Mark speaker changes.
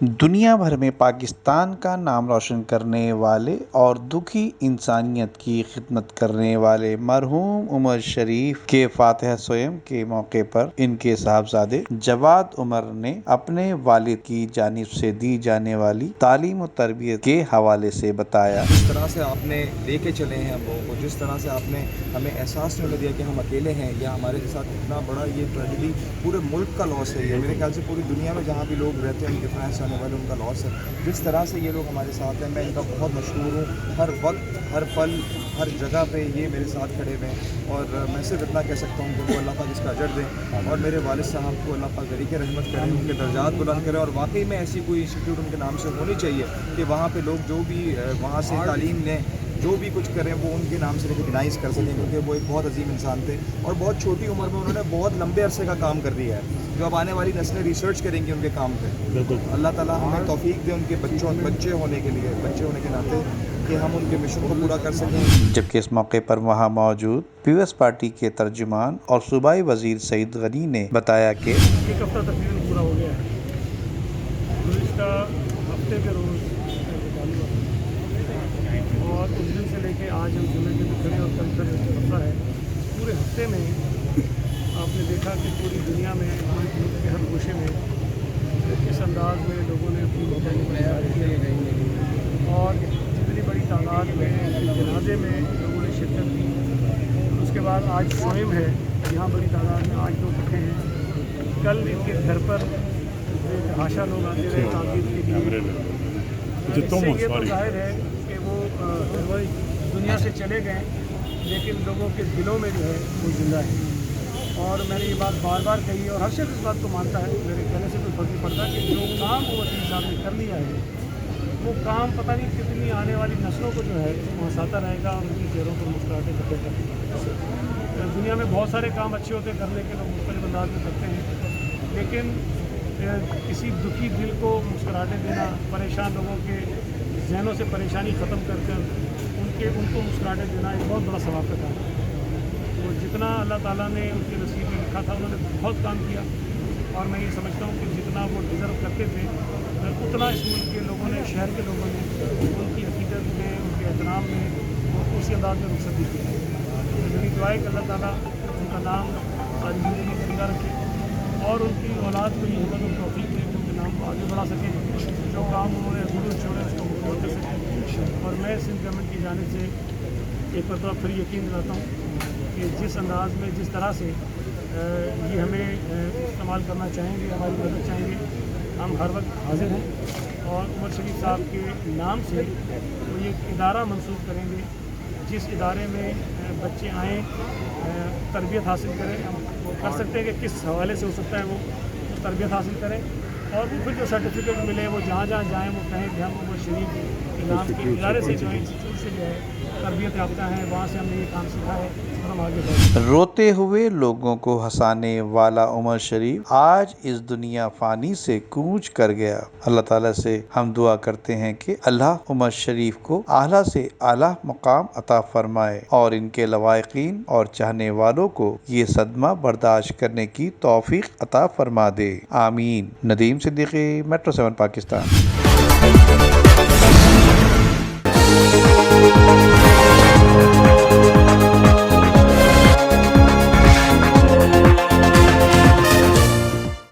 Speaker 1: دنیا بھر میں پاکستان کا نام روشن کرنے والے اور دکھی انسانیت کی خدمت کرنے والے مرحوم عمر شریف کے فاتحہ سوئم کے موقع پر ان کے صاحبزادے جواد عمر نے اپنے والد کی جانب سے دی جانے والی تعلیم و تربیت کے حوالے سے بتایا۔
Speaker 2: جس طرح سے آپ نے لے کے چلے ہیں ہم لوگوں کو، جس طرح سے آپ نے ہمیں احساس نہیں ہونے دیا کہ ہم اکیلے ہیں یا ہمارے ساتھ اتنا بڑا یہ ٹریجڈی پورے ملک کا لاس ہے، یہ میرے خیال سے پوری دنیا میں جہاں بھی لوگ رہتے ہیں ان کے فرانس آنے والے ان کا لاس ہے۔ جس طرح سے یہ لوگ ہمارے ساتھ ہیں، میں ان کا بہت مشہور ہوں۔ ہر وقت، ہر پل، ہر جگہ پہ یہ میرے ساتھ کھڑے ہوئے ہیں، اور میں صرف اتنا کہہ سکتا ہوں کہ وہ اللہ پاک اس کا اجر دیں، اور میرے والد صاحب کو اللہ پاک ذریعہ رحمت کریں، ان کے درجات بلند کریں، اور واقعی میں ایسی کوئی انسٹیٹیوٹ ان کے نام سے ہونی چاہیے کہ وہاں پہ لوگ جو بھی وہاں سے تعلیم لیں، جو بھی کچھ کریں وہ ان کے نام سے ریکگنائز کر سکیں، کیونکہ وہ ایک بہت عظیم انسان تھے اور بہت چھوٹی عمر میں انہوں نے بہت لمبے عرصے کا کام کر دیا ہے، جو اب آنے والی نسلیں ریسرچ کریں گی ان کے کام پہ۔ بالکل اللہ تعالیٰ ہمیں توفیق دے ان کے بچے ہونے کے ناطے کہ ہم ان کے مشن کو پورا کر سکیں۔
Speaker 1: جبکہ اس موقع پر وہاں موجود پیپلز پارٹی کے ترجمان اور صوبائی وزیر سعید غنی نے بتایا کہ
Speaker 3: ایک ہفتہ تقریباً پورا ہو گیا ہے۔ گزشتہ ہفتے کے روز اور اس دن سے لے کے آج ہم جمعے کے کھڑے اور کل کا جو ہفتہ ہے، پورے ہفتے میں آپ نے دیکھا کہ پوری دنیا میں ملک کے ہر گوشے میں کس انداز میں لوگوں نے اپنی بہتری کی اور جتنی بڑی تعداد میں جنازے میں لوگوں نے شرکت کی۔ اس کے بعد آج سوئم ہے، یہاں بڑی تعداد میں آج لوگ اٹھے ہیں۔ کل ان کے گھر پر ہاشا لوگ آتے رہے تعمیر کے لیے۔ اس سے یہ تو ظاہر ہے کہ وہ دنیا سے چلے گئے، لیکن لوگوں کے دلوں میں جو ہے وہ زندہ ہے۔ اور میں نے یہ بات بار بار کہی ہے اور ہر شخص اس بات کو مانتا ہے، میرے کہنے سے کوئی فرق نہیں پڑتا کہ جو کام وہ وکیل صاحب نے کر لیا ہے وہ کام پتہ نہیں کتنی آنے والی نسلوں کو جو ہے وہ ہنساتا رہے گا اور ان کی چہروں پر مسکراہٹیں کرتے رہے۔ دنیا میں بہت سارے کام اچھے ہوتے ہیں، کرنے کے لوگ مختلف انداز میں کرتے ہیں، لیکن کسی دکھی دل کو مسکراہٹیں دینا، پریشان لوگوں کے ذہنوں سے پریشانی ختم کر ان کو مسکراہٹیں دینا ایک بہت بڑا ثواب کا کام ہے۔ تو جتنا اللہ تعالیٰ نے ان کے نصیب میں لکھا تھا انہوں نے بہت کام کیا، اور میں یہ سمجھتا ہوں کہ جتنا وہ ڈیزرو کرتے تھے اتنا اس ملک کے لوگوں نے، شہر کے لوگوں نے ان کی عقیدت میں، ان کے احترام میں اور اسی انداز میں رخصت دی تھی۔ میری دعا ہے کہ اللہ تعالیٰ ان کا نام آج زندگی میں زندہ رکھے اور ان کی اولاد کو یہ ہمت اور توفیق دے کہ ان کے نام کو آگے بڑھا سکیں، جو کام انہوں نے ضرور چھوڑے اس کو مکمل کر سکیں۔ اور میں سندھ گورنمنٹ کی جانب سے ایک مرتبہ پھر یقین دلاتا ہوں کہ جس انداز میں، جس طرح سے یہ ہمیں استعمال کرنا چاہیں گے، ہماری مدد چاہیں گے، ہم ہر وقت حاضر ہیں، اور عمر شریف صاحب کے نام سے وہ یہ ادارہ منسوخ کریں گے جس ادارے میں بچے آئیں، تربیت حاصل کریں۔ ہم وہ کر سکتے ہیں کہ کس حوالے سے ہو سکتا ہے وہ تربیت حاصل کریں، اور پھر جو سرٹیفکیٹ ملے وہ جہاں جہاں جائیں وہ کہیں کہ ہم عمر شریف کے نام کے ادارے سے جو ہے، انسٹیٹیوٹ سے جو ہے تربیت یافتہ ہیں، وہاں سے ہم نے یہ کام سیکھا ہے اور ہم آگے بڑھیں۔
Speaker 1: روتے ہوئے لوگوں کو ہنسانے والا عمر شریف آج اس دنیا فانی سے کوچ کر گیا۔ اللہ تعالیٰ سے ہم دعا کرتے ہیں کہ اللہ عمر شریف کو اعلیٰ سے اعلیٰ مقام عطا فرمائے اور ان کے لواحقین اور چاہنے والوں کو یہ صدمہ برداشت کرنے کی توفیق عطا فرما دے، آمین۔ ندیم صدیقی، میٹرو 7 پاکستان۔